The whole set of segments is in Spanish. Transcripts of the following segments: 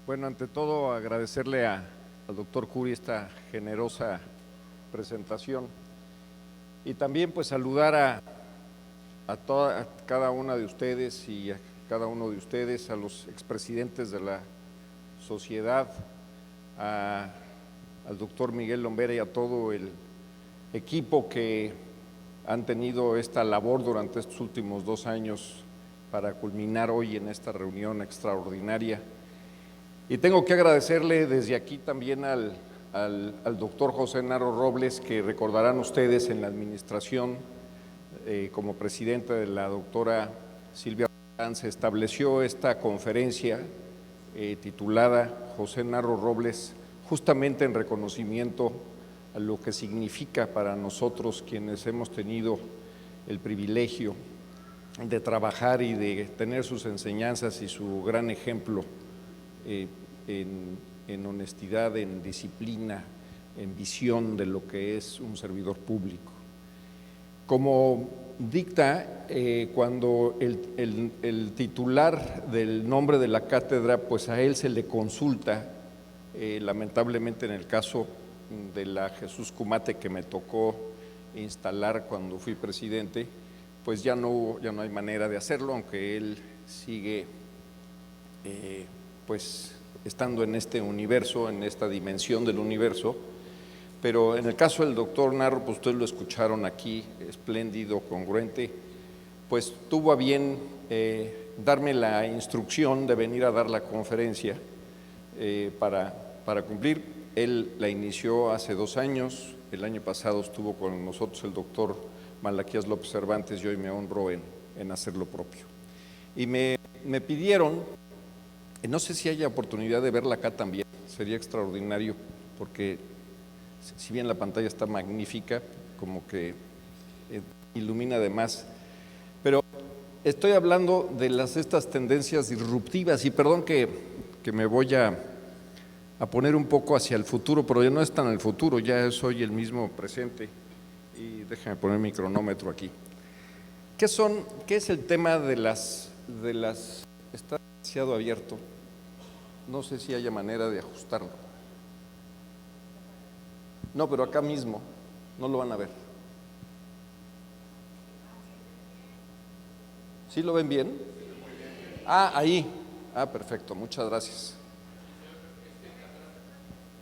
Bueno, ante todo agradecerle al doctor Curi esta generosa presentación y también pues saludar a cada una de ustedes y a cada uno de ustedes, a los expresidentes de la sociedad, al doctor Miguel Lombera y a todo el equipo que han tenido esta labor durante estos últimos 2 años para culminar hoy en esta reunión extraordinaria. Y tengo que agradecerle desde aquí también al doctor José Narro Robles, que recordarán ustedes en la administración como presidente de la doctora Silvia Roldán, se estableció esta conferencia titulada José Narro Robles, justamente en reconocimiento a lo que significa para nosotros quienes hemos tenido el privilegio de trabajar y de tener sus enseñanzas y su gran ejemplo en honestidad, en disciplina, en visión de lo que es un servidor público. Como dicta, cuando el titular del nombre de la cátedra, pues a él se le consulta, lamentablemente en el caso de la Jesús Cumate que me tocó instalar cuando fui presidente, pues ya no hay manera de hacerlo, aunque él sigue pues estando en este universo, en esta dimensión del universo. Pero en el caso del doctor Narro, pues ustedes lo escucharon aquí, espléndido, congruente, pues tuvo a bien darme la instrucción de venir a dar la conferencia para cumplir. Él la inició hace 2 años, el año pasado estuvo con nosotros el doctor Malaquías López Cervantes y hoy me honro en hacer lo propio. Y me pidieron, no sé si haya oportunidad de verla acá también, sería extraordinario, porque si bien la pantalla está magnífica, como que ilumina de más, pero estoy hablando de estas tendencias disruptivas y perdón que me voy a poner un poco hacia el futuro, pero ya no es tan el futuro, ya soy el mismo presente y déjame poner mi cronómetro aquí. ¿Qué es el tema de las está demasiado abierto? No sé si haya manera de ajustarlo. No, pero acá mismo, no lo van a ver. ¿Sí lo ven bien? Ahí. Perfecto, muchas gracias.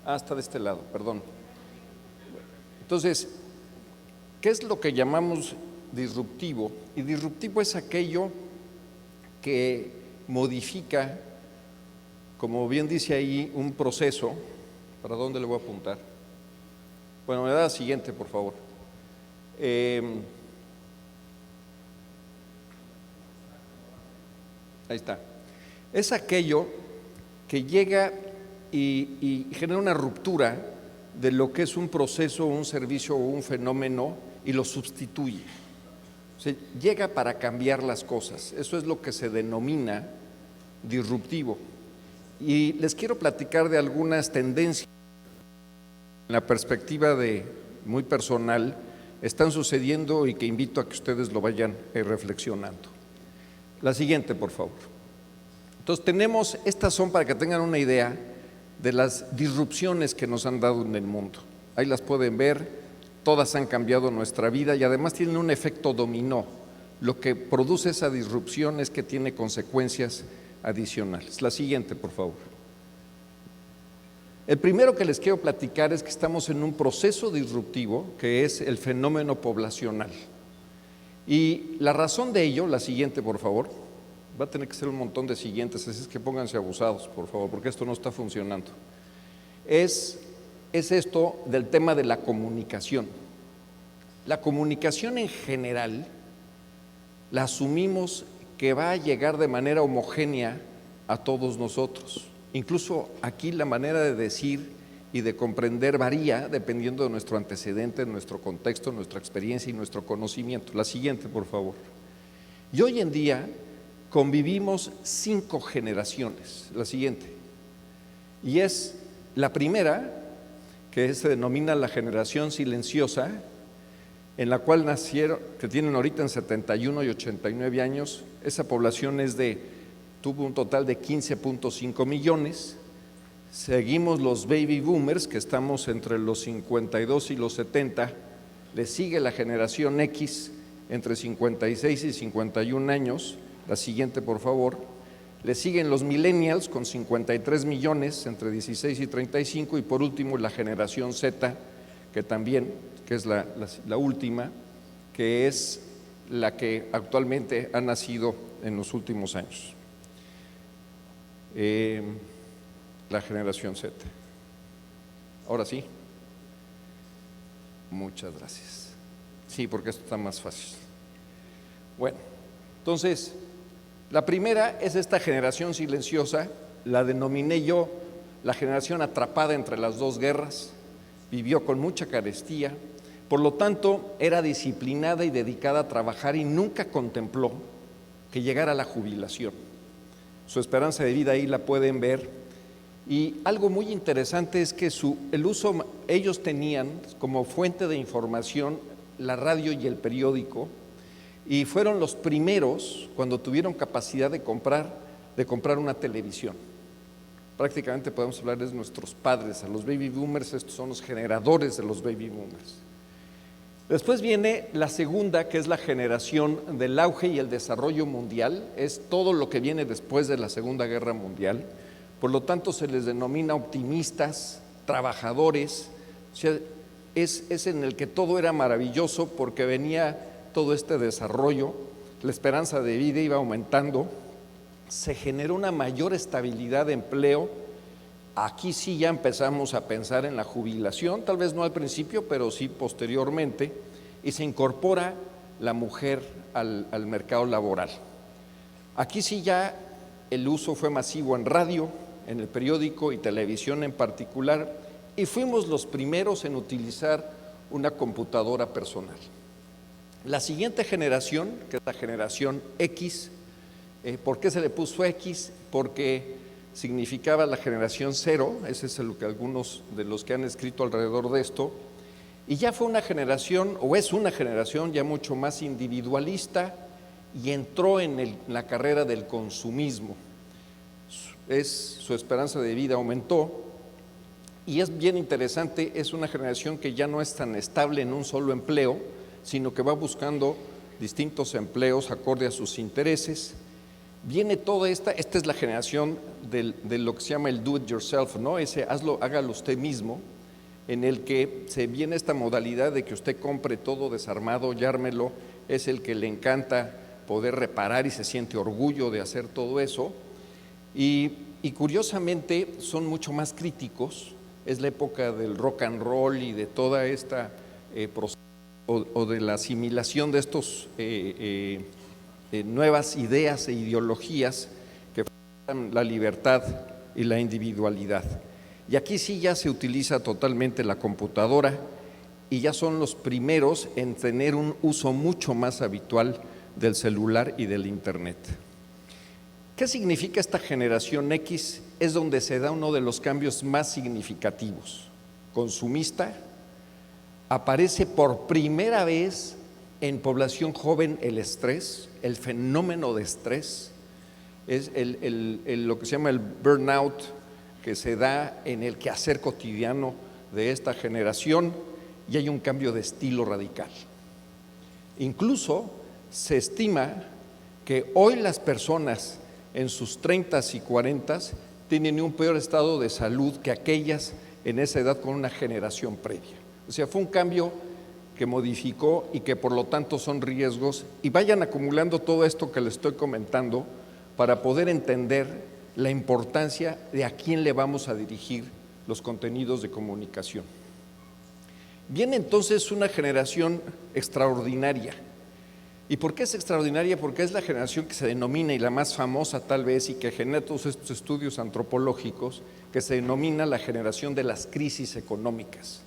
Está de este lado, perdón. Entonces, ¿qué es lo que llamamos disruptivo? Y disruptivo es aquello que modifica, como bien dice ahí, un proceso. ¿Para dónde le voy a apuntar? Bueno, me da la siguiente, por favor. Ahí está. Es aquello que llega y genera una ruptura de lo que es un proceso, un servicio o un fenómeno y lo sustituye. O sea, llega para cambiar las cosas. Eso es lo que se denomina disruptivo. Y les quiero platicar de algunas tendencias en la perspectiva muy personal están sucediendo y que invito a que ustedes lo vayan reflexionando. La siguiente, por favor. Entonces estas son para que tengan una idea de las disrupciones que nos han dado en el mundo. Ahí las pueden ver, todas han cambiado nuestra vida y además tienen un efecto dominó. Lo que produce esa disrupción es que tiene consecuencias adicionales. La siguiente, por favor. El primero que les quiero platicar es que estamos en un proceso disruptivo que es el fenómeno poblacional. Y la razón de ello, la siguiente, por favor, va a tener que ser un montón de siguientes, así es que pónganse abusados, por favor, porque esto no está funcionando. Es esto del tema de la comunicación. La comunicación en general la asumimos que va a llegar de manera homogénea a todos nosotros. Incluso aquí la manera de decir y de comprender varía dependiendo de nuestro antecedente, nuestro contexto, nuestra experiencia y nuestro conocimiento. La siguiente, por favor. Y hoy en día convivimos 5 generaciones. La siguiente. Y es la primera, que se denomina la generación silenciosa, en la cual nacieron, que tienen ahorita en 71 y 89 años, esa población tuvo un total de 15.5 millones, Seguimos los baby boomers, que estamos entre los 52 y los 70, le sigue la generación X entre 56 y 51 años, la siguiente por favor, le siguen los millennials con 53 millones entre 16 y 35 y por último la generación Z, que también, que es la última, que es la que actualmente ha nacido en los últimos años. La generación Z. Ahora sí. Muchas gracias. Sí, porque esto está más fácil. Bueno, entonces, la primera es esta generación silenciosa, la denominé yo la generación atrapada entre las dos guerras, vivió con mucha carestía, por lo tanto era disciplinada y dedicada a trabajar y nunca contempló que llegara a la jubilación. Su esperanza de vida ahí la pueden ver. Y algo muy interesante es que ellos tenían como fuente de información la radio y el periódico, y fueron los primeros cuando tuvieron capacidad de comprar una televisión. Prácticamente podemos hablar de nuestros padres, a los baby boomers, estos son los generadores de los baby boomers. Después viene la segunda, que es la generación del auge y el desarrollo mundial, es todo lo que viene después de la Segunda Guerra Mundial. Por lo tanto, se les denomina optimistas, trabajadores, o sea, es en el que todo era maravilloso porque venía todo este desarrollo, la esperanza de vida iba aumentando, se generó una mayor estabilidad de empleo. Aquí sí ya empezamos a pensar en la jubilación, tal vez no al principio, pero sí posteriormente, y se incorpora la mujer al mercado laboral. Aquí sí ya el uso fue masivo en radio, en el periódico y televisión en particular, y fuimos los primeros en utilizar una computadora personal. La siguiente generación, que es la generación X, ¿por qué se le puso X? Porque significaba la generación cero, ese es lo que algunos de los que han escrito alrededor de esto, y ya fue una generación, o es una generación ya mucho más individualista, y entró en la carrera del consumismo. Su esperanza de vida aumentó y es bien interesante, es una generación que ya no es tan estable en un solo empleo, sino que va buscando distintos empleos acorde a sus intereses. Viene toda esta es la generación de lo que se llama el do it yourself, ¿no? Ese hágalo usted mismo, en el que se viene esta modalidad de que usted compre todo desarmado, llármelo, es el que le encanta poder reparar y se siente orgullo de hacer todo eso. Y curiosamente son mucho más críticos, es la época del rock and roll y de toda esta proceso o de la asimilación de estos nuevas ideas e ideologías que fomentan la libertad y la individualidad. Y aquí sí ya se utiliza totalmente la computadora y ya son los primeros en tener un uso mucho más habitual del celular y del internet. ¿Qué significa esta generación X? Es donde se da uno de los cambios más significativos. Consumista, aparece por primera vez en población joven el estrés, el fenómeno de estrés, es lo que se llama el burnout, que se da en el quehacer cotidiano de esta generación, y hay un cambio de estilo radical. Incluso se estima que hoy las personas en sus 30s y 40s tienen un peor estado de salud que aquellas en esa edad con una generación previa. O sea, fue un cambio que modificó y que por lo tanto son riesgos, y vayan acumulando todo esto que les estoy comentando para poder entender la importancia de a quién le vamos a dirigir los contenidos de comunicación. Viene entonces una generación extraordinaria. ¿Y por qué es extraordinaria? Porque es la generación que se denomina, y la más famosa tal vez, y que genera todos estos estudios antropológicos, que se denomina la generación de las crisis económicas.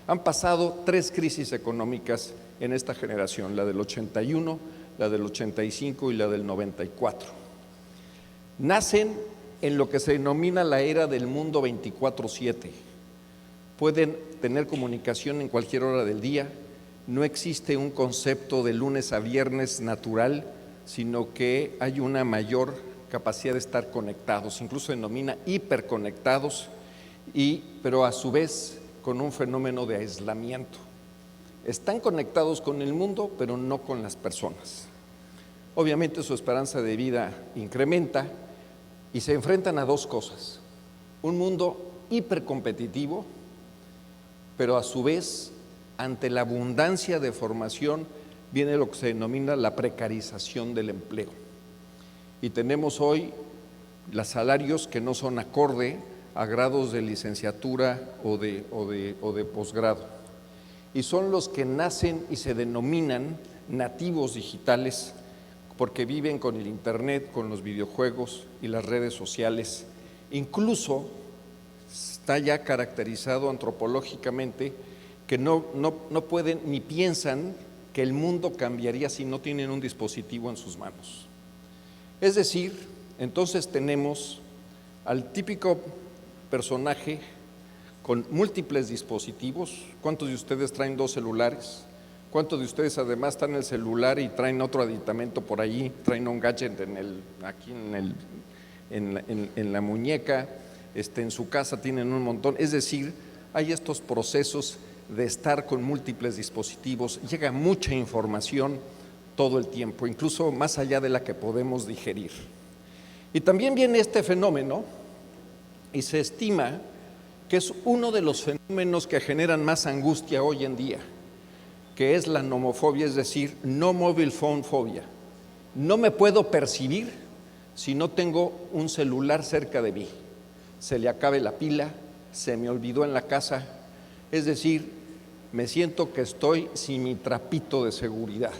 Han pasado 3 crisis económicas en esta generación, la del 81, la del 85 y la del 94. Nacen en lo que se denomina la era del mundo 24/7. Pueden tener comunicación en cualquier hora del día. No existe un concepto de lunes a viernes natural, sino que hay una mayor capacidad de estar conectados, incluso se denomina hiperconectados, pero a su vez con un fenómeno de aislamiento. Están conectados con el mundo, pero no con las personas. Obviamente su esperanza de vida incrementa y se enfrentan a dos cosas: un mundo hipercompetitivo, pero a su vez, ante la abundancia de formación, viene lo que se denomina la precarización del empleo. Y tenemos hoy los salarios que no son acorde a grados de licenciatura o de posgrado. Y son los que nacen y se denominan nativos digitales porque viven con el internet, con los videojuegos y las redes sociales. Incluso está ya caracterizado antropológicamente que no pueden ni piensan que el mundo cambiaría si no tienen un dispositivo en sus manos. Es decir, entonces tenemos al típico personaje con múltiples dispositivos. ¿Cuántos de ustedes traen 2 celulares? ¿Cuántos de ustedes además están en el celular y traen otro aditamento por allí? Traen un gadget aquí en la muñeca, en su casa tienen un montón. Es decir, hay estos procesos de estar con múltiples dispositivos, llega mucha información todo el tiempo, incluso más allá de la que podemos digerir. Y también viene este fenómeno y se estima que es uno de los fenómenos que generan más angustia hoy en día, que es la nomofobia, es decir, no mobile phone fobia. No me puedo percibir si no tengo un celular cerca de mí. Se le acabe la pila, se me olvidó en la casa, es decir, me siento que estoy sin mi trapito de seguridad.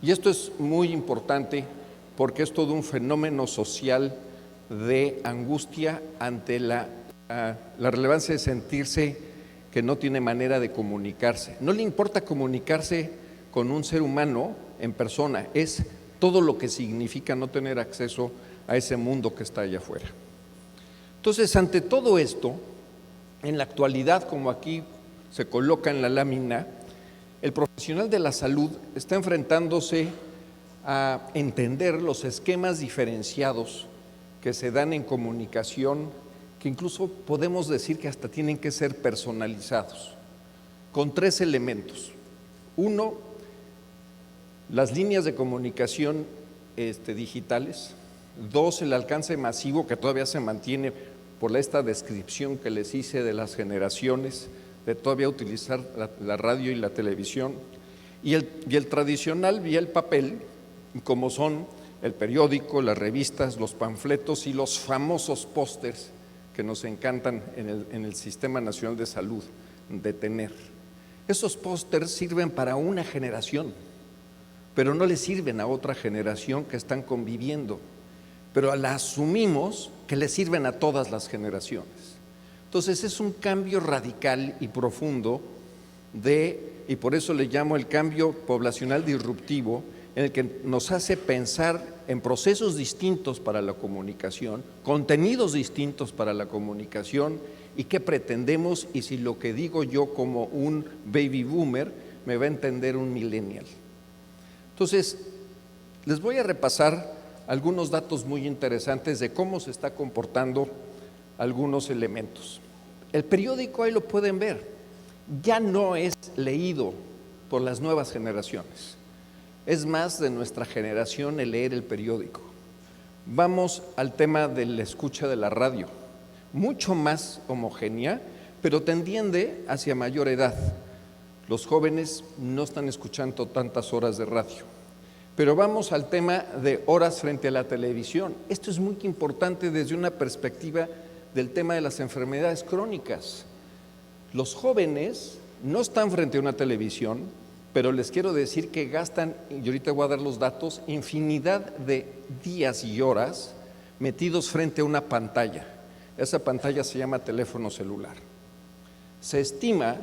Y esto es muy importante porque es todo un fenómeno social de angustia ante la relevancia de sentirse que no tiene manera de comunicarse. No le importa comunicarse con un ser humano en persona, es todo lo que significa no tener acceso a ese mundo que está allá afuera. Entonces, ante todo esto, en la actualidad, como aquí se coloca en la lámina, el profesional de la salud está enfrentándose a entender los esquemas diferenciados que se dan en comunicación, que incluso podemos decir que hasta tienen que ser personalizados, con 3 elementos. 1, las líneas de comunicación digitales. 2, el alcance masivo que todavía se mantiene por esta descripción que les hice de las generaciones, de todavía utilizar la radio y la televisión, y el tradicional vía el papel, como son el periódico, las revistas, los panfletos y los famosos pósters que nos encantan en el Sistema Nacional de Salud de tener. Esos pósters sirven para una generación, pero no le sirven a otra generación que están conviviendo, pero la asumimos que le sirven a todas las generaciones. Entonces es un cambio radical y profundo y por eso le llamo el cambio poblacional disruptivo, en el que nos hace pensar en procesos distintos para la comunicación, contenidos distintos para la comunicación y qué pretendemos, y si lo que digo yo como un baby boomer me va a entender un millennial. Entonces, les voy a repasar algunos datos muy interesantes de cómo se está comportando algunos elementos. El periódico, ahí lo pueden ver, ya no es leído por las nuevas generaciones. Es más de nuestra generación el leer el periódico. Vamos al tema de la escucha de la radio, mucho más homogénea, pero tendiente hacia mayor edad. Los jóvenes no están escuchando tantas horas de radio. Pero vamos al tema de horas frente a la televisión. Esto es muy importante desde una perspectiva del tema de las enfermedades crónicas. Los jóvenes no están frente a una televisión, pero les quiero decir que gastan, y ahorita voy a dar los datos, infinidad de días y horas metidos frente a una pantalla. Esa pantalla se llama teléfono celular. Se estima,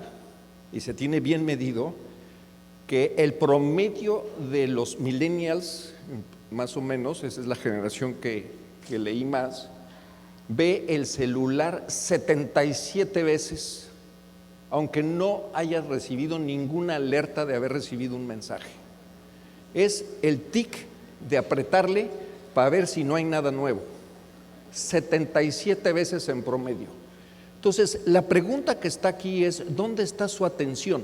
y se tiene bien medido, que el promedio de los millennials, más o menos, esa es la generación que leí más, ve el celular 77 veces, aunque no haya recibido ninguna alerta de haber recibido un mensaje. Es el tic de apretarle para ver si no hay nada nuevo. 77 veces en promedio. Entonces, la pregunta que está aquí es, ¿dónde está su atención?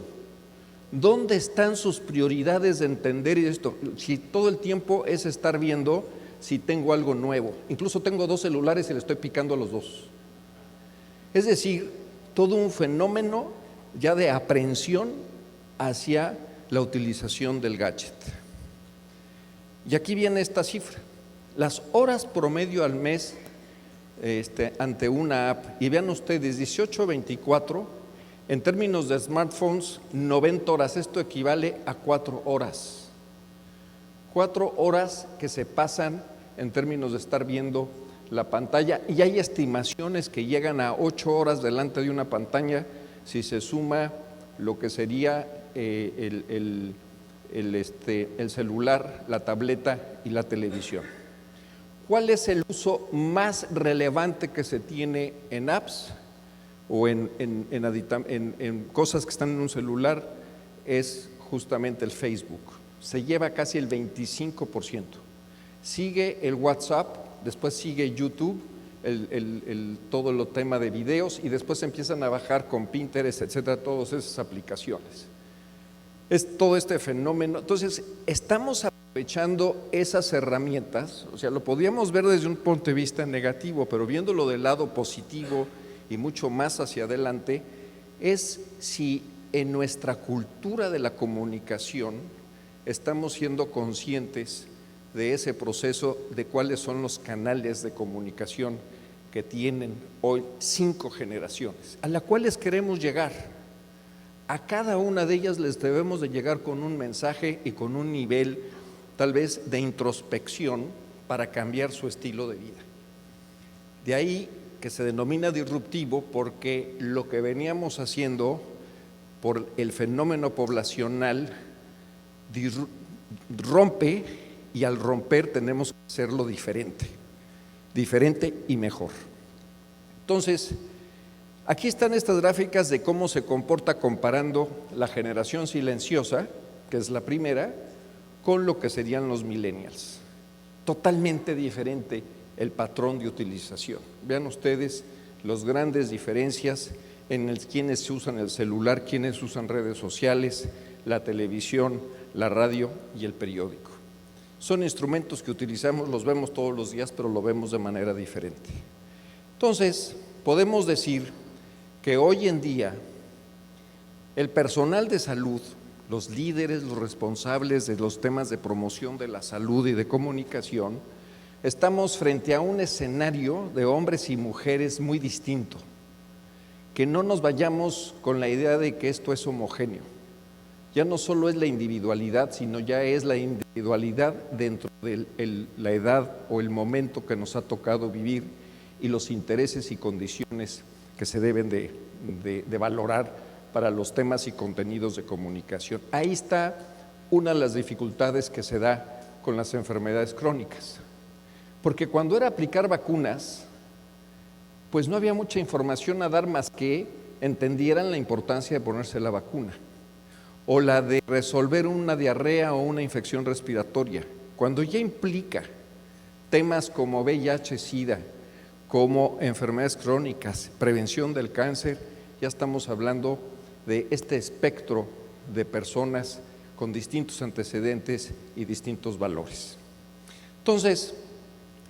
¿Dónde están sus prioridades de entender esto? Si todo el tiempo es estar viendo si tengo algo nuevo. Incluso tengo 2 celulares y le estoy picando a los 2. Es decir, todo un fenómeno ya de aprehensión hacia la utilización del gadget. Y aquí viene esta cifra. Las horas promedio al mes ante una app, y vean ustedes, 18 a 24, en términos de smartphones, 90 horas, esto equivale a 4 horas. 4 horas que se pasan en términos de estar viendo la pantalla, y hay estimaciones que llegan a 8 horas delante de una pantalla si se suma lo que sería el celular, la tableta y la televisión. ¿Cuál es el uso más relevante que se tiene en apps o en cosas que están en un celular? Es justamente el Facebook. Se lleva casi el 25%. Sigue el WhatsApp, después sigue YouTube, todo el tema de videos, y después empiezan a bajar con Pinterest, etcétera, todas esas aplicaciones. Es todo este fenómeno. Entonces, estamos aprovechando esas herramientas, o sea, lo podríamos ver desde un punto de vista negativo, pero viéndolo del lado positivo y mucho más hacia adelante, es si en nuestra cultura de la comunicación estamos siendo conscientes de ese proceso, de cuáles son los canales de comunicación que tienen hoy 5 generaciones, a las cuales queremos llegar. A cada una de ellas les debemos de llegar con un mensaje y con un nivel tal vez de introspección para cambiar su estilo de vida. De ahí que se denomina disruptivo, porque lo que veníamos haciendo por el fenómeno poblacional rompe, y al romper tenemos que hacerlo diferente y mejor. Entonces, aquí están estas gráficas de cómo se comporta comparando la generación silenciosa, que es la primera, con lo que serían los millennials. Totalmente diferente el patrón de utilización. Vean ustedes las grandes diferencias en quienes usan el celular, quienes usan redes sociales, la televisión, la radio y el periódico. Son instrumentos que utilizamos, los vemos todos los días, pero lo vemos de manera diferente. Entonces, podemos decir que hoy en día el personal de salud, los líderes, los responsables de los temas de promoción de la salud y de comunicación, estamos frente a un escenario de hombres y mujeres muy distinto. Que no nos vayamos con la idea de que esto es homogéneo. Ya no solo es la individualidad, sino ya es la individualidad dentro de la edad o el momento que nos ha tocado vivir y los intereses y condiciones que se deben de valorar para los temas y contenidos de comunicación. Ahí está una de las dificultades que se da con las enfermedades crónicas, porque cuando era aplicar vacunas, pues no había mucha información a dar más que entendieran la importancia de ponerse la vacuna, o la de resolver una diarrea o una infección respiratoria. Cuando ya implica temas como VIH, SIDA, como enfermedades crónicas, prevención del cáncer, ya estamos hablando de este espectro de personas con distintos antecedentes y distintos valores. Entonces,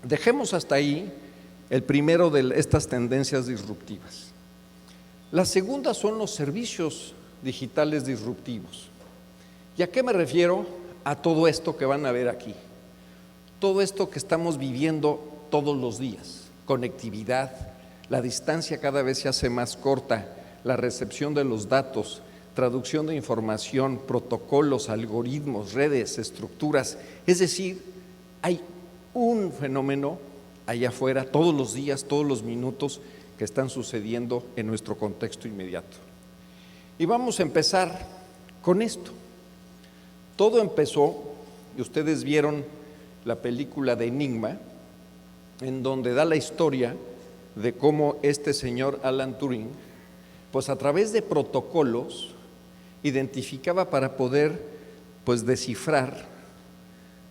dejemos hasta ahí el primero de estas tendencias disruptivas. La segunda son los servicios digitales disruptivos. ¿Y a qué me refiero? A todo esto que van a ver aquí, todo esto que estamos viviendo todos los días: conectividad, la distancia cada vez se hace más corta, la recepción de los datos, traducción de información, protocolos, algoritmos, redes, estructuras. Es decir, hay un fenómeno allá afuera todos los días, todos los minutos, que están sucediendo en nuestro contexto inmediato. Y vamos a empezar con esto. Todo empezó, y ustedes vieron la película de Enigma, en donde da la historia de cómo este señor Alan Turing, pues a través de protocolos, identificaba para poder descifrar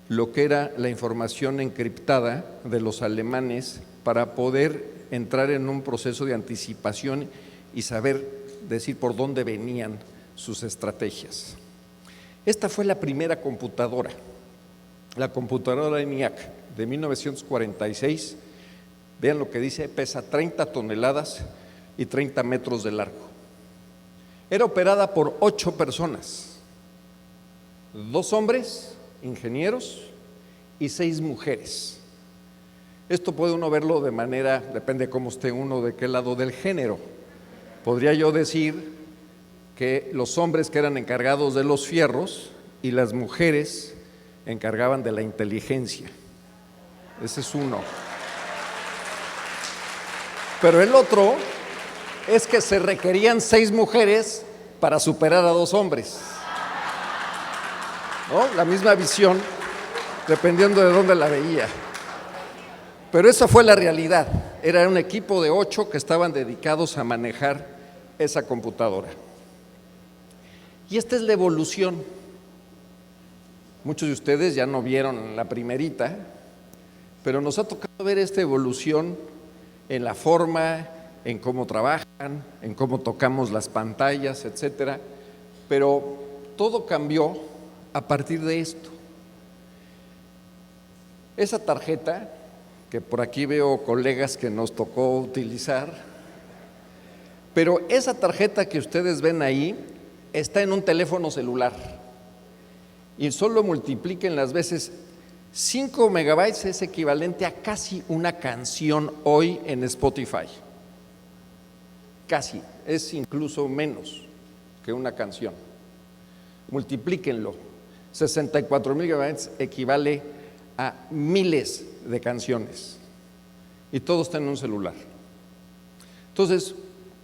lo que era la información encriptada de los alemanes, para poder entrar en un proceso de anticipación y saber decir por dónde venían sus estrategias. Esta fue la primera computadora, la computadora ENIAC de 1946. Vean lo que dice, pesa 30 toneladas y 30 metros de largo. Era operada por 8 personas, 2 hombres, ingenieros, y 6 mujeres. Esto puede uno verlo de manera, depende de cómo esté uno, de qué lado del género. Podría yo decir que los hombres que eran encargados de los fierros y las mujeres encargaban de la inteligencia. Ese es uno. Pero el otro es que se requerían 6 mujeres para superar a 2 hombres, ¿no? La misma visión, dependiendo de dónde la veía. Pero esa fue la realidad. Era un equipo de 8 que estaban dedicados a manejar esa computadora. Y esta es la evolución. Muchos de ustedes ya no vieron la primerita, pero nos ha tocado ver esta evolución en la forma, en cómo trabajan, en cómo tocamos las pantallas, etcétera. Pero todo cambió a partir de esto. Esa tarjeta, que por aquí veo colegas que nos tocó utilizar, pero esa tarjeta que ustedes ven ahí está en un teléfono celular y solo multipliquen las veces. 5 megabytes es equivalente a casi una canción hoy en Spotify. Casi, es incluso menos que una canción. Multiplíquenlo. 64 megabytes equivale a miles de canciones y todo está en un celular. Entonces,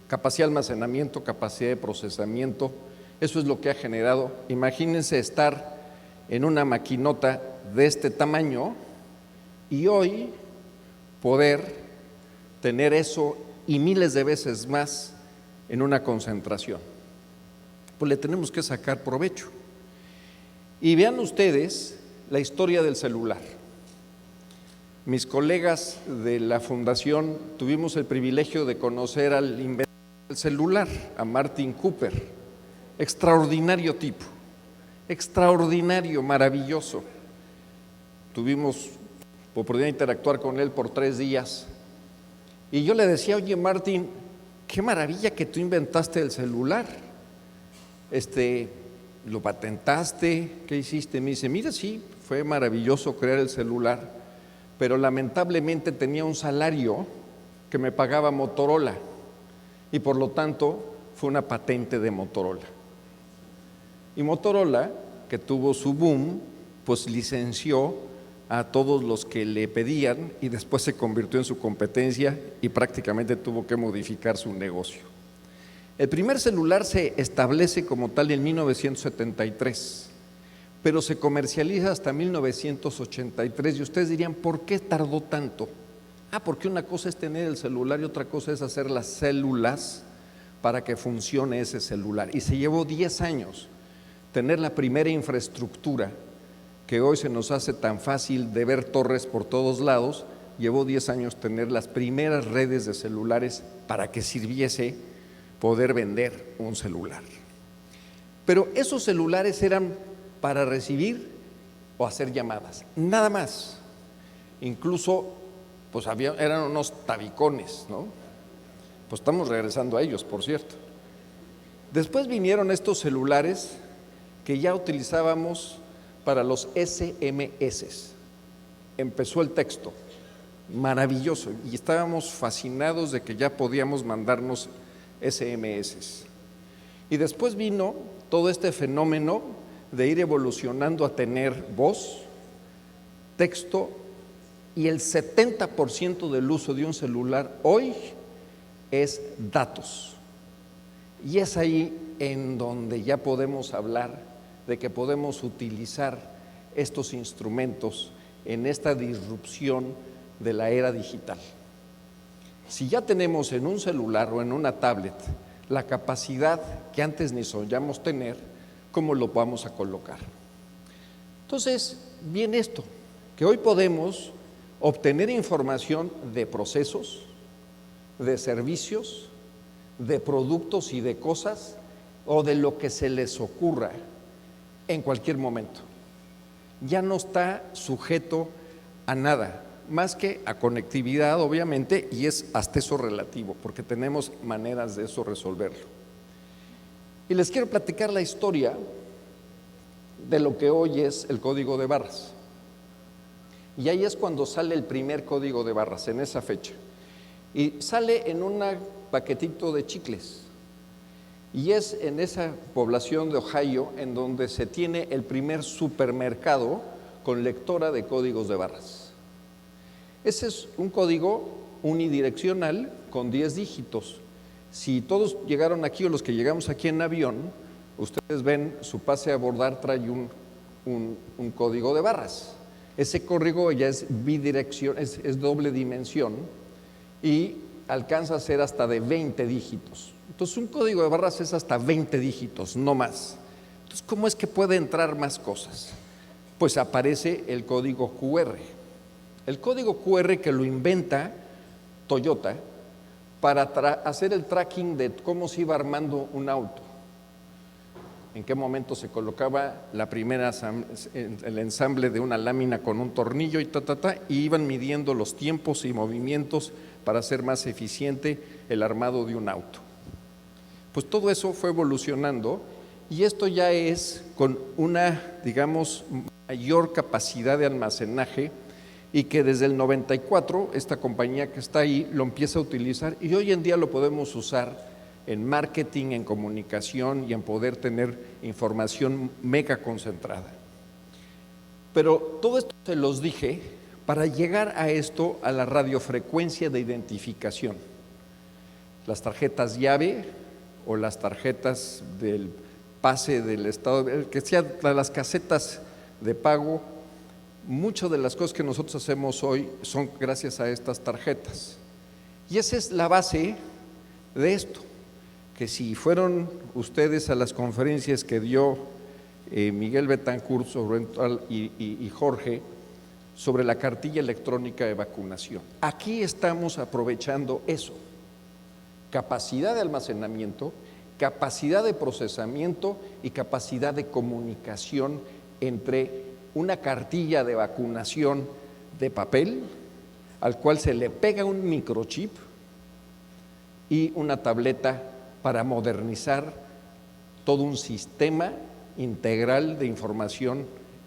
capacidad de almacenamiento, capacidad de procesamiento, eso es lo que ha generado. Imagínense estar en una maquinota de este tamaño y hoy poder tener eso y miles de veces más en una concentración. Pues le tenemos que sacar provecho. Y vean ustedes la historia del celular. Mis colegas de la fundación tuvimos el privilegio de conocer al inventor del celular, a Martin Cooper. Extraordinario tipo, extraordinario, maravilloso. Tuvimos oportunidad de interactuar con él por 3 días. Y yo le decía, oye Martin, qué maravilla que tú inventaste el celular. ¿Lo patentaste? ¿Qué hiciste? Me dice, mira, sí, fue maravilloso crear el celular, pero lamentablemente tenía un salario que me pagaba Motorola y por lo tanto fue una patente de Motorola. Y Motorola, que tuvo su boom, pues licenció a todos los que le pedían y después se convirtió en su competencia y prácticamente tuvo que modificar su negocio. El primer celular se establece como tal en 1973, pero se comercializa hasta 1983 y ustedes dirían, ¿por qué tardó tanto? Porque una cosa es tener el celular y otra cosa es hacer las células para que funcione ese celular. Y se llevó 10 años tener la primera infraestructura que hoy se nos hace tan fácil de ver torres por todos lados. Llevó 10 años tener las primeras redes de celulares para que sirviese poder vender un celular. Pero esos celulares eran para recibir o hacer llamadas, nada más. Incluso pues eran unos tabicones, ¿no? Pues estamos regresando a ellos, por cierto. Después vinieron estos celulares que ya utilizábamos para los SMS. Empezó el texto, maravilloso, y estábamos fascinados de que ya podíamos mandarnos SMS. Y después vino todo este fenómeno de ir evolucionando a tener voz, texto, y el 70% del uso de un celular hoy es datos. Y es ahí en donde ya podemos hablar de que podemos utilizar estos instrumentos en esta disrupción de la era digital. Si ya tenemos en un celular o en una tablet la capacidad que antes ni soñamos tener, ¿cómo lo vamos a colocar? Entonces, viene esto, que hoy podemos obtener información de procesos, de servicios, de productos y de cosas o de lo que se les ocurra en cualquier momento. Ya no está sujeto a nada, más que a conectividad, obviamente, y es hasta eso relativo, porque tenemos maneras de eso resolverlo. Y les quiero platicar la historia de lo que hoy es el código de barras. Y ahí es cuando sale el primer código de barras, en esa fecha. Y sale en un paquetito de chicles. Y es en esa población de Ohio en donde se tiene el primer supermercado con lectora de códigos de barras. Ese es un código unidireccional con 10 dígitos. Si todos llegaron aquí o los que llegamos aquí en avión, ustedes ven su pase a abordar trae un código de barras. Ese código ya es bidirección, es doble dimensión y alcanza a ser hasta de 20 dígitos. Entonces un código de barras es hasta 20 dígitos, no más. Entonces, ¿cómo es que puede entrar más cosas? Pues aparece el código QR. El código QR que lo inventa Toyota para hacer el tracking de cómo se iba armando un auto. En qué momento se colocaba el ensamble de una lámina con un tornillo y y iban midiendo los tiempos y movimientos para hacer más eficiente el armado de un auto. Pues todo eso fue evolucionando y esto ya es con una, digamos, mayor capacidad de almacenaje y que desde el 94 esta compañía que está ahí lo empieza a utilizar y hoy en día lo podemos usar en marketing, en comunicación y en poder tener información mega concentrada. Pero todo esto se los dije para llegar a esto, a la radiofrecuencia de identificación. Las tarjetas llave o las tarjetas del pase del estado, que sea las casetas de pago, muchas de las cosas que nosotros hacemos hoy son gracias a estas tarjetas. Y esa es la base de esto, que si fueron ustedes a las conferencias que dio Miguel Betancourt y Jorge sobre la cartilla electrónica de vacunación, aquí estamos aprovechando eso, capacidad de almacenamiento, capacidad de procesamiento y capacidad de comunicación entre una cartilla de vacunación de papel al cual se le pega un microchip y una tableta para modernizar todo un sistema integral de información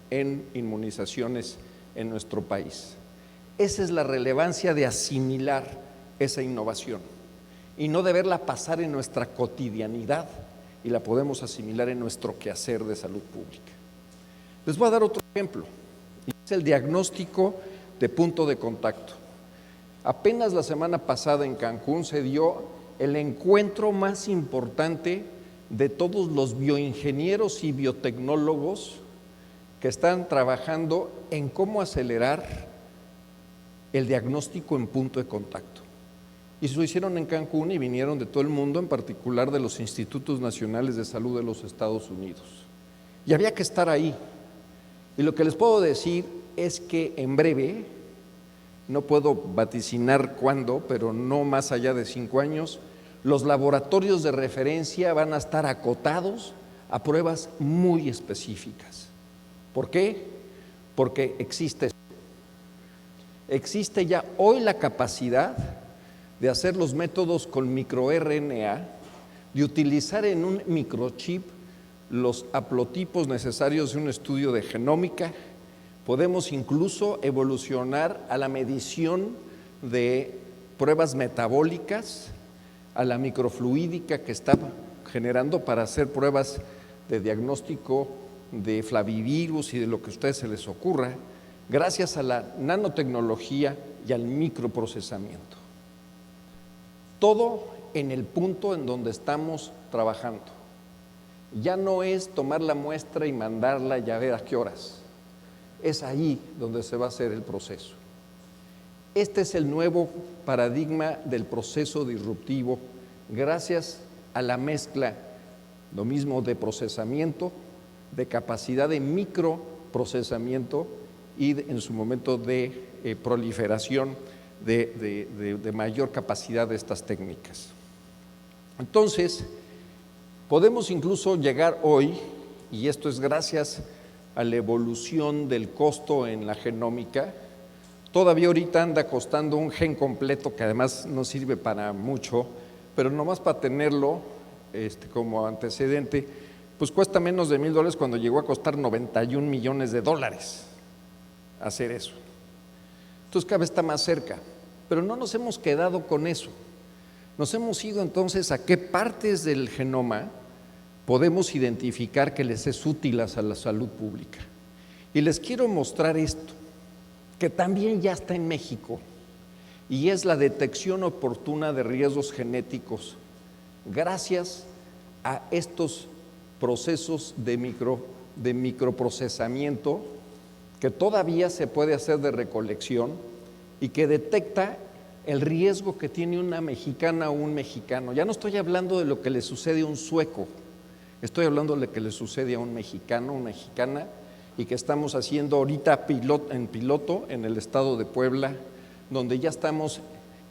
en inmunizaciones en nuestro país. Esa es la relevancia de asimilar esa innovación y no de verla pasar en nuestra cotidianidad y la podemos asimilar en nuestro quehacer de salud pública. Les voy a dar otro ejemplo, y es el diagnóstico de punto de contacto. Apenas la semana pasada en Cancún se dio el encuentro más importante de todos los bioingenieros y biotecnólogos que están trabajando en cómo acelerar el diagnóstico en punto de contacto. Y se lo hicieron en Cancún y vinieron de todo el mundo, en particular de los Institutos Nacionales de Salud de los Estados Unidos. Y había que estar ahí. Y lo que les puedo decir es que en breve, no puedo vaticinar cuándo, pero no más allá de 5 años, los laboratorios de referencia van a estar acotados a pruebas muy específicas. ¿Por qué? Porque existe ya hoy la capacidad de hacer los métodos con microRNA, de utilizar en un microchip los haplotipos necesarios de un estudio de genómica. Podemos incluso evolucionar a la medición de pruebas metabólicas, a la microfluídica que está generando para hacer pruebas de diagnóstico de flavivirus y de lo que a ustedes se les ocurra, gracias a la nanotecnología y al microprocesamiento. Todo en el punto en donde estamos trabajando. Ya no es tomar la muestra y mandarla y a ver a qué horas. Es ahí donde se va a hacer el proceso. Este es el nuevo paradigma del proceso disruptivo, gracias a la mezcla, lo mismo de procesamiento, de capacidad de microprocesamiento y en su momento de proliferación de mayor capacidad de estas técnicas. Entonces, podemos incluso llegar hoy, y esto es gracias a la evolución del costo en la genómica. Todavía ahorita anda costando un gen completo, que además no sirve para mucho, pero nomás para tenerlo como antecedente, pues cuesta menos de $1,000 cuando llegó a costar $91 millones hacer eso. Entonces cada vez está más cerca, pero no nos hemos quedado con eso. Nos hemos ido entonces a qué partes del genoma podemos identificar que les es útil a la salud pública. Y les quiero mostrar esto, que también ya está en México, y es la detección oportuna de riesgos genéticos gracias a estos procesos de microprocesamiento que todavía se puede hacer de recolección y que detecta el riesgo que tiene una mexicana o un mexicano. Ya no estoy hablando de lo que le sucede a un sueco, estoy hablando de lo que le sucede a un mexicano, una mexicana, y que estamos haciendo ahorita en piloto en el estado de Puebla, donde ya estamos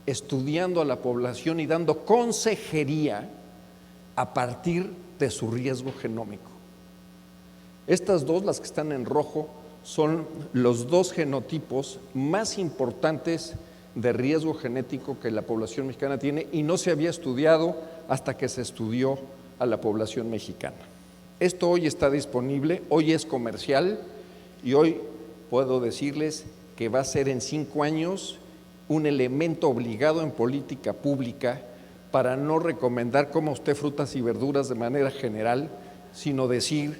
estudiando a la población y dando consejería a partir de su riesgo genómico. Estas dos, las que están en rojo, son los dos genotipos más importantes de riesgo genético que la población mexicana tiene, y no se había estudiado hasta que se estudió a la población mexicana. Esto hoy está disponible, hoy es comercial, y hoy puedo decirles que va a ser en 5 años un elemento obligado en política pública para no recomendar coma usted frutas y verduras de manera general, sino decir: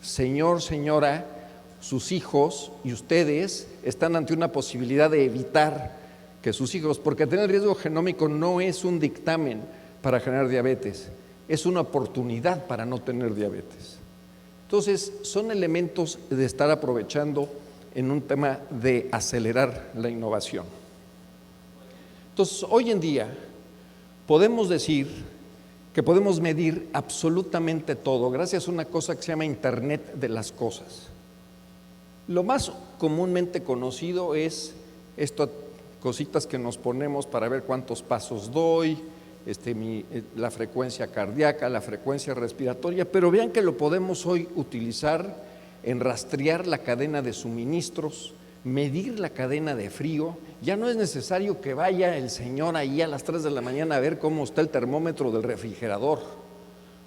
señor, señora, sus hijos y ustedes están ante una posibilidad de evitar que sus hijos, porque tener riesgo genómico no es un dictamen para generar diabetes, es una oportunidad para no tener diabetes. Entonces, son elementos de estar aprovechando en un tema de acelerar la innovación. Entonces, hoy en día podemos decir que podemos medir absolutamente todo gracias a una cosa que se llama Internet de las cosas. Lo más comúnmente conocido es estas cositas que nos ponemos para ver cuántos pasos doy, la frecuencia cardíaca, la frecuencia respiratoria, pero vean que lo podemos hoy utilizar en rastrear la cadena de suministros, medir la cadena de frío. Ya no es necesario que vaya el señor ahí a las 3 de la mañana a ver cómo está el termómetro del refrigerador.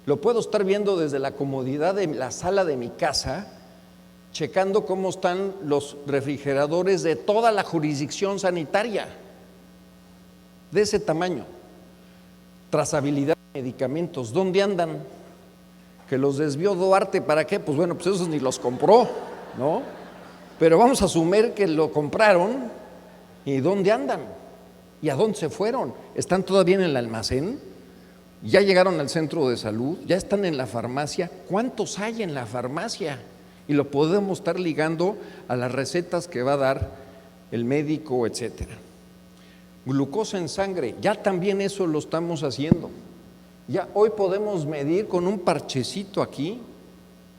Lo puedo estar viendo desde la comodidad de la sala de mi casa, checando cómo están los refrigeradores de toda la jurisdicción sanitaria, de ese tamaño. Trazabilidad de medicamentos, ¿dónde andan? Que los desvió Duarte, ¿para qué? Pues bueno, pues esos ni los compró, ¿no? Pero vamos a asumir que lo compraron, ¿y dónde andan? ¿Y a dónde se fueron? ¿Están todavía en el almacén? ¿Ya llegaron al centro de salud? ¿Ya están en la farmacia? ¿Cuántos hay en la farmacia? Y lo podemos estar ligando a las recetas que va a dar el médico, etcétera. Glucosa en sangre, ya también eso lo estamos haciendo. Ya hoy podemos medir con un parchecito aquí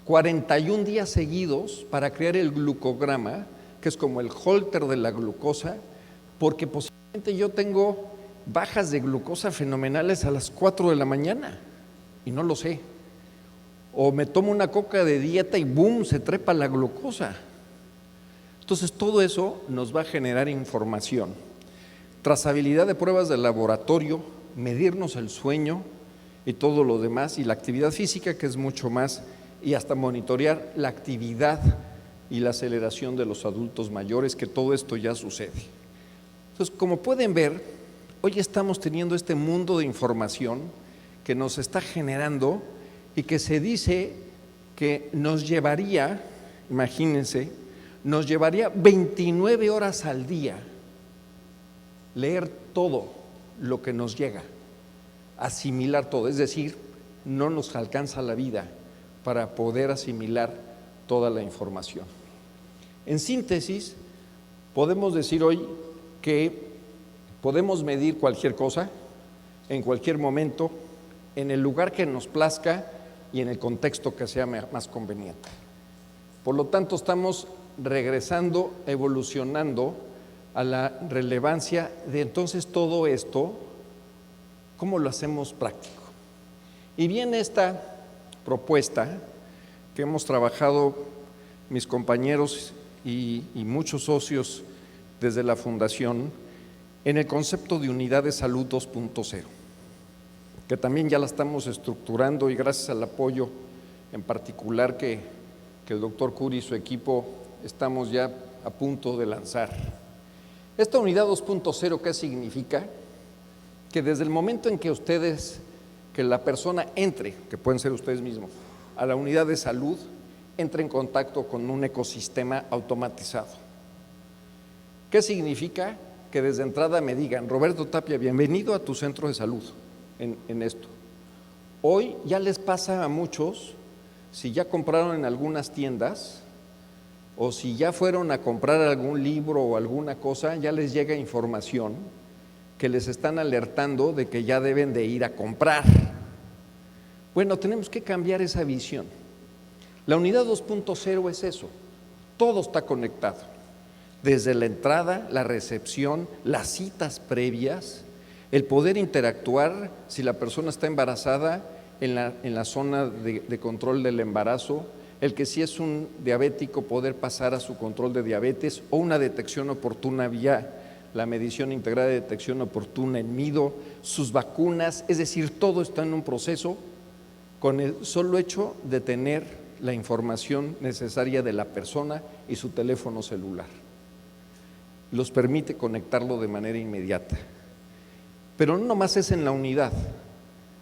41 días seguidos para crear el glucograma, que es como el holter de la glucosa, porque posiblemente yo tengo bajas de glucosa fenomenales a las 4 de la mañana y no lo sé. O me tomo una coca de dieta y ¡boom!, se trepa la glucosa. Entonces todo eso nos va a generar información. Trazabilidad de pruebas de laboratorio, medirnos el sueño y todo lo demás, y la actividad física, que es mucho más, y hasta monitorear la actividad y la aceleración de los adultos mayores, que todo esto ya sucede. Entonces, como pueden ver, hoy estamos teniendo este mundo de información que nos está generando y que se dice que nos llevaría, imagínense, nos llevaría 29 horas al día leer todo lo que nos llega, asimilar todo, es decir, no nos alcanza la vida para poder asimilar toda la información. En síntesis, podemos decir hoy que podemos medir cualquier cosa, en cualquier momento, en el lugar que nos plazca y en el contexto que sea más conveniente. Por lo tanto, estamos regresando, evolucionando a la relevancia de entonces todo esto, ¿cómo lo hacemos práctico? Y viene esta propuesta que hemos trabajado mis compañeros y muchos socios desde la Fundación en el concepto de unidad de salud 2.0, que también ya la estamos estructurando y gracias al apoyo en particular que el doctor Curi y su equipo estamos ya a punto de lanzar. Esta unidad 2.0, ¿qué significa? Que desde el momento en que que la persona entre, que pueden ser ustedes mismos, a la unidad de salud, entre en contacto con un ecosistema automatizado. ¿Qué significa? Que desde entrada me digan, Roberto Tapia, bienvenido a tu centro de salud en esto. Hoy ya les pasa a muchos, si ya compraron en algunas tiendas o si ya fueron a comprar algún libro o alguna cosa, ya les llega información que les están alertando de que ya deben de ir a comprar. Bueno, tenemos que cambiar esa visión. La unidad 2.0 es eso, todo está conectado, desde la entrada, la recepción, las citas previas, el poder interactuar si la persona está embarazada en la zona de control del embarazo, el que si es un diabético poder pasar a su control de diabetes o una detección oportuna vía la medición integrada de detección oportuna en MIDO, sus vacunas, es decir, todo está en un proceso con el solo hecho de tener la información necesaria de la persona y su teléfono celular. Los permite conectarlo de manera inmediata. Pero no nomás es en la unidad,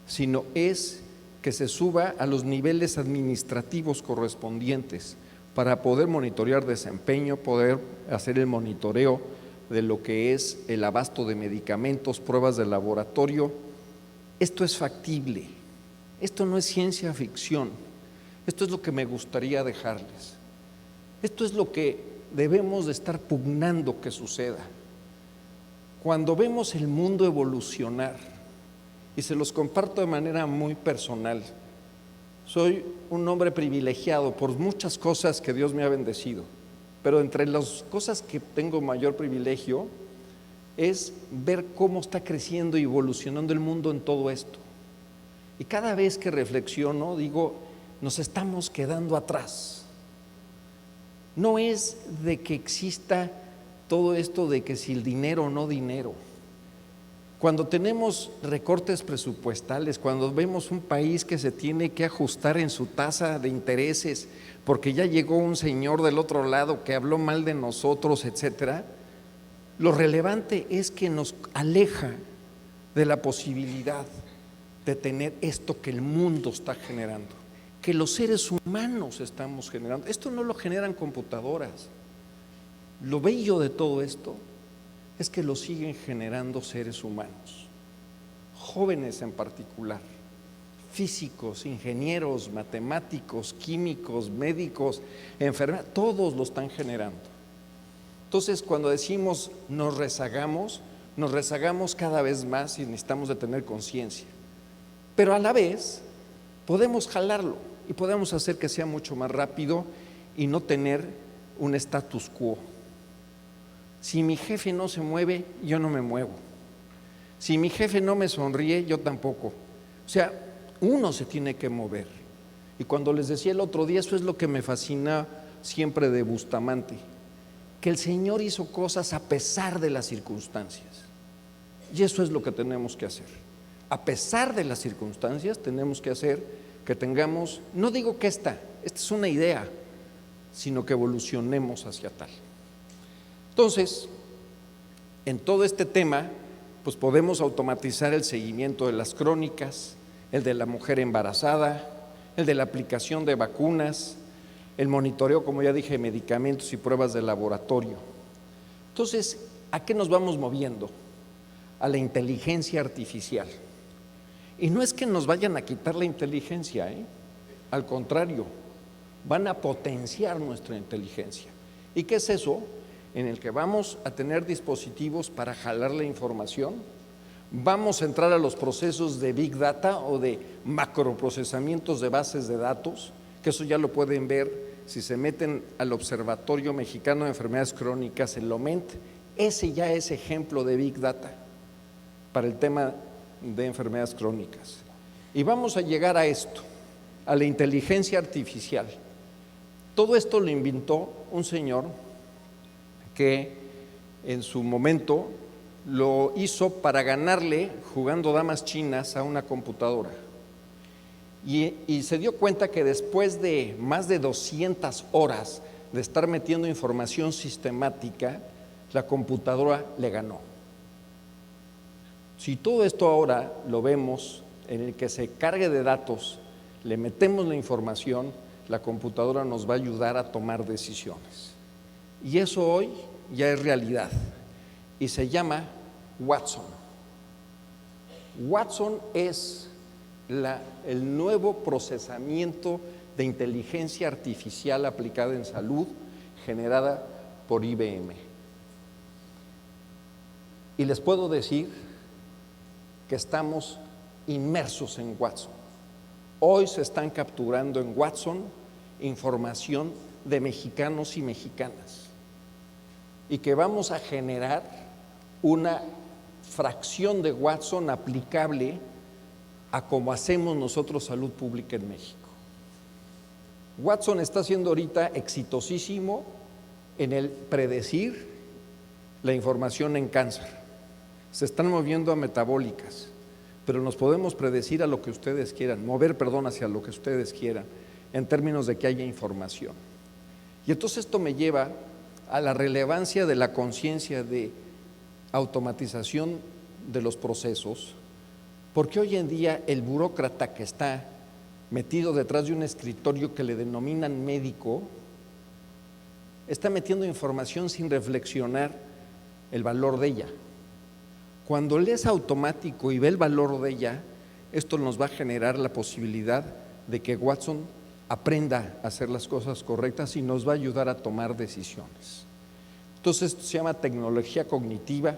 sino es que se suba a los niveles administrativos correspondientes para poder monitorear desempeño, poder hacer el monitoreo de lo que es el abasto de medicamentos, pruebas de laboratorio. Esto es factible, esto no es ciencia ficción, esto es lo que me gustaría dejarles. Esto es lo que debemos de estar pugnando que suceda. Cuando vemos el mundo evolucionar, y se los comparto de manera muy personal, soy un hombre privilegiado por muchas cosas que Dios me ha bendecido, pero entre las cosas que tengo mayor privilegio es ver cómo está creciendo y evolucionando el mundo en todo esto. Y cada vez que reflexiono, digo, nos estamos quedando atrás. No es de que exista todo esto de que si el dinero o no dinero. Cuando tenemos recortes presupuestales, cuando vemos un país que se tiene que ajustar en su tasa de intereses porque ya llegó un señor del otro lado que habló mal de nosotros, etcétera, lo relevante es que nos aleja de la posibilidad de tener esto que el mundo está generando, que los seres humanos estamos generando. Esto no lo generan computadoras. Lo bello de todo esto es que lo siguen generando seres humanos, jóvenes en particular, físicos, ingenieros, matemáticos, químicos, médicos, enfermeras, todos lo están generando. Entonces, cuando decimos nos rezagamos cada vez más y necesitamos de tener conciencia, pero a la vez podemos jalarlo y podemos hacer que sea mucho más rápido y no tener un status quo. Si mi jefe no se mueve, yo no me muevo. Si mi jefe no me sonríe, yo tampoco. O sea, uno se tiene que mover. Y cuando les decía el otro día, eso es lo que me fascina siempre de Bustamante, que el Señor hizo cosas a pesar de las circunstancias. Y eso es lo que tenemos que hacer. A pesar de las circunstancias, tenemos que hacer que tengamos, no digo que esta es una idea, sino que evolucionemos hacia tal. Entonces, en todo este tema, pues podemos automatizar el seguimiento de las crónicas, el de la mujer embarazada, el de la aplicación de vacunas, el monitoreo, como ya dije, de medicamentos y pruebas de laboratorio. Entonces, ¿a qué nos vamos moviendo? A la inteligencia artificial. Y no es que nos vayan a quitar la inteligencia, al contrario, van a potenciar nuestra inteligencia. ¿Y qué es eso? En el que vamos a tener dispositivos para jalar la información, vamos a entrar a los procesos de Big Data o de macroprocesamientos de bases de datos, que eso ya lo pueden ver si se meten al Observatorio Mexicano de Enfermedades Crónicas, el OMENT, Ese ya es ejemplo de Big Data para el tema de enfermedades crónicas. Y vamos a llegar a esto, a la inteligencia artificial. Todo esto lo inventó un señor que en su momento lo hizo para ganarle, jugando damas chinas, a una computadora. Y se dio cuenta que después de más de 200 horas de estar metiendo información sistemática, la computadora le ganó. Si todo esto ahora lo vemos en el que se cargue de datos, le metemos la información, la computadora nos va a ayudar a tomar decisiones. Y eso hoy ya es realidad y se llama Watson. Watson es el nuevo procesamiento de inteligencia artificial aplicada en salud generada por IBM. Y les puedo decir que estamos inmersos en Watson. Hoy se están capturando en Watson información de mexicanos y mexicanas y que vamos a generar una fracción de Watson aplicable a cómo hacemos nosotros salud pública en México. Watson está siendo ahorita exitosísimo en el predecir la información en cáncer. Se están moviendo a metabólicas, pero nos podemos predecir a lo que ustedes quieran, hacia lo que ustedes quieran, en términos de que haya información. Y entonces esto me lleva a la relevancia de la conciencia de automatización de los procesos, porque hoy en día el burócrata que está metido detrás de un escritorio que le denominan médico, está metiendo información sin reflexionar el valor de ella. Cuando él es automático y ve el valor de ella, esto nos va a generar la posibilidad de que Watson aprenda a hacer las cosas correctas y nos va a ayudar a tomar decisiones. Entonces esto se llama tecnología cognitiva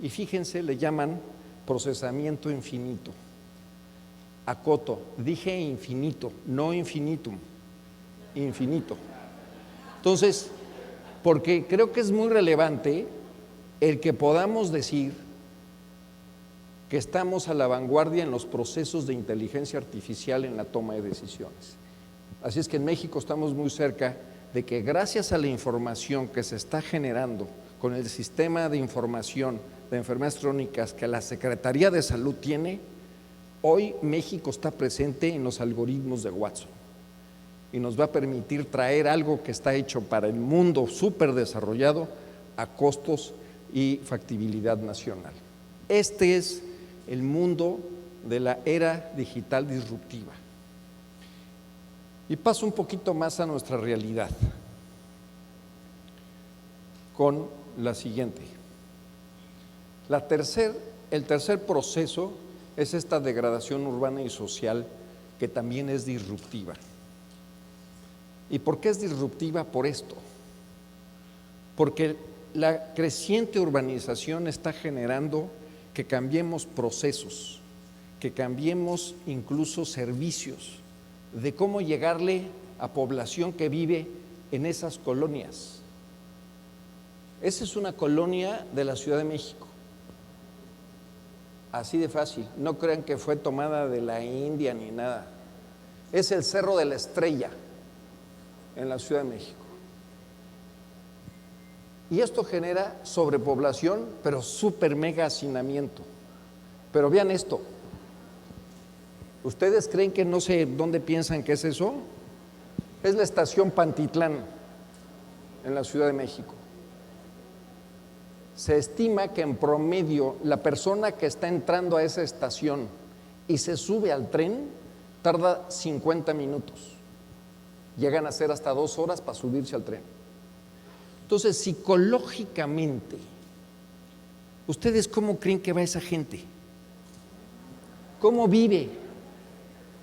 y fíjense, le llaman procesamiento infinito. Acoto, dije infinito, no infinitum, infinito. Entonces, porque creo que es muy relevante el que podamos decir que estamos a la vanguardia en los procesos de inteligencia artificial en la toma de decisiones. Así es que en México estamos muy cerca de que gracias a la información que se está generando con el sistema de información de enfermedades crónicas que la Secretaría de Salud tiene, hoy México está presente en los algoritmos de Watson y nos va a permitir traer algo que está hecho para el mundo súper desarrollado a costos y factibilidad nacional. Este es el mundo de la era digital disruptiva. Y paso un poquito más a nuestra realidad con la siguiente. El tercer proceso es esta degradación urbana y social que también es disruptiva. ¿Y por qué es disruptiva? Por esto. Porque la creciente urbanización está generando que cambiemos procesos, que cambiemos incluso servicios, de cómo llegarle a población que vive en esas colonias. Esa es una colonia de la Ciudad de México. Así de fácil, no crean que fue tomada de la India ni nada. Es el Cerro de la Estrella en la Ciudad de México. Y esto genera sobrepoblación, pero súper mega hacinamiento. Pero vean esto, ¿ustedes creen que no sé dónde piensan que es eso? Es la estación Pantitlán en la Ciudad de México. Se estima que en promedio la persona que está entrando a esa estación y se sube al tren tarda 50 minutos. Llegan a ser hasta 2 horas para subirse al tren. Entonces, psicológicamente, ¿ustedes cómo creen que va esa gente? ¿Cómo vive?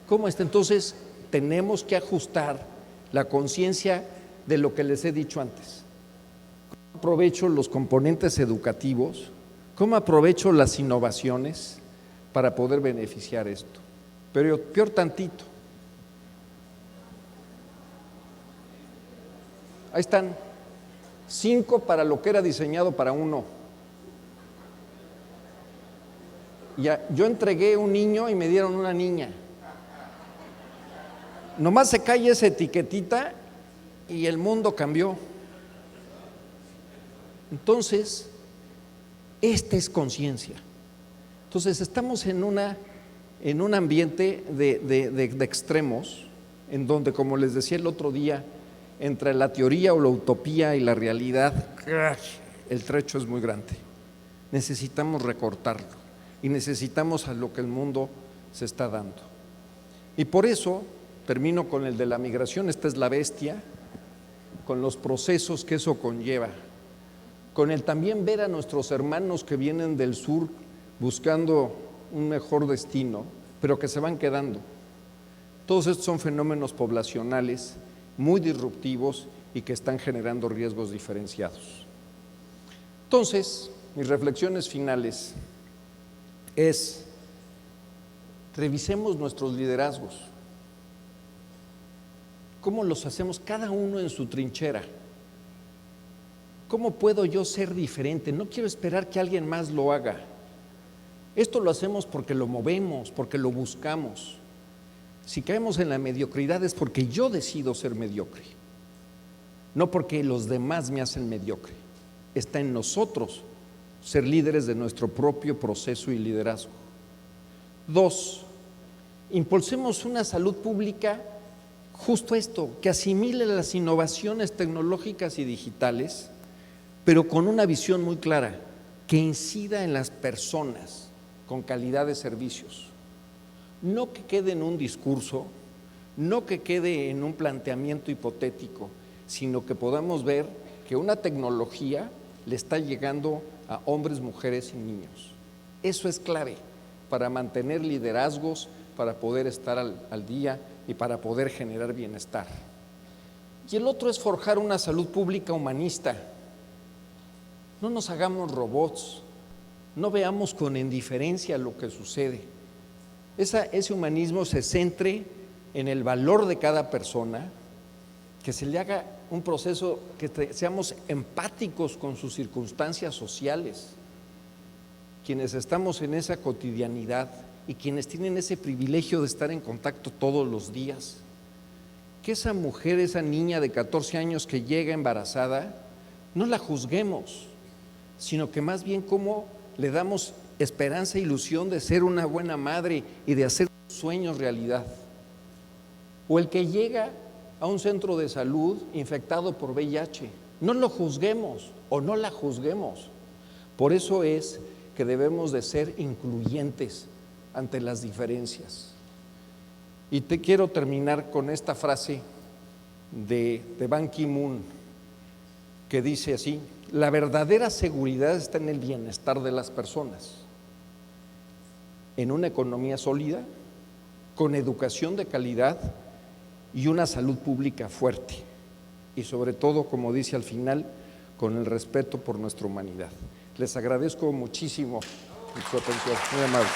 ¿Cómo está? Entonces, tenemos que ajustar la conciencia de lo que les he dicho antes. ¿Cómo aprovecho los componentes educativos? ¿Cómo aprovecho las innovaciones para poder beneficiar esto? Pero peor tantito. Ahí están. 5 para lo que era diseñado para 1. Yo entregué un niño y me dieron una niña. Nomás se cae esa etiquetita y el mundo cambió. Entonces, esta es conciencia. Entonces, estamos en un ambiente de extremos, en donde, como les decía el otro día, entre la teoría o la utopía y la realidad, el trecho es muy grande. Necesitamos recortarlo y necesitamos a lo que el mundo se está dando. Y por eso termino con el de la migración. Esta es la bestia, con los procesos que eso conlleva, con el también ver a nuestros hermanos que vienen del sur buscando un mejor destino, pero que se van quedando. Todos estos son fenómenos poblacionales muy disruptivos y que están generando riesgos diferenciados. Entonces, mis reflexiones finales es: revisemos nuestros liderazgos. ¿Cómo los hacemos cada uno en su trinchera? ¿Cómo puedo yo ser diferente? No quiero esperar que alguien más lo haga. Esto lo hacemos porque lo movemos, porque lo buscamos. Si caemos en la mediocridad es porque yo decido ser mediocre, no porque los demás me hacen mediocre. Está en nosotros ser líderes de nuestro propio proceso y liderazgo. 2, impulsemos una salud pública, justo esto, que asimile las innovaciones tecnológicas y digitales, pero con una visión muy clara, que incida en las personas con calidad de servicios. No que quede en un discurso, no que quede en un planteamiento hipotético, sino que podamos ver que una tecnología le está llegando a hombres, mujeres y niños. Eso es clave para mantener liderazgos, para poder estar al día y para poder generar bienestar. Y el otro es forjar una salud pública humanista. No nos hagamos robots, no veamos con indiferencia lo que sucede. Ese humanismo se centre en el valor de cada persona, que se le haga un proceso, que seamos empáticos con sus circunstancias sociales, quienes estamos en esa cotidianidad y quienes tienen ese privilegio de estar en contacto todos los días. Que esa mujer, esa niña de 14 años que llega embarazada, no la juzguemos, sino que más bien cómo le damos esperanza e ilusión de ser una buena madre y de hacer sus sueños realidad. O el que llega a un centro de salud infectado por VIH, no lo juzguemos o no la juzguemos. Por eso es que debemos de ser incluyentes ante las diferencias. Y te quiero terminar con esta frase de Ban Ki-moon, que dice así: la verdadera seguridad está en el bienestar de las personas, en una economía sólida, con educación de calidad y una salud pública fuerte, y sobre todo, como dice al final, con el respeto por nuestra humanidad. Les agradezco muchísimo su atención, muy amable.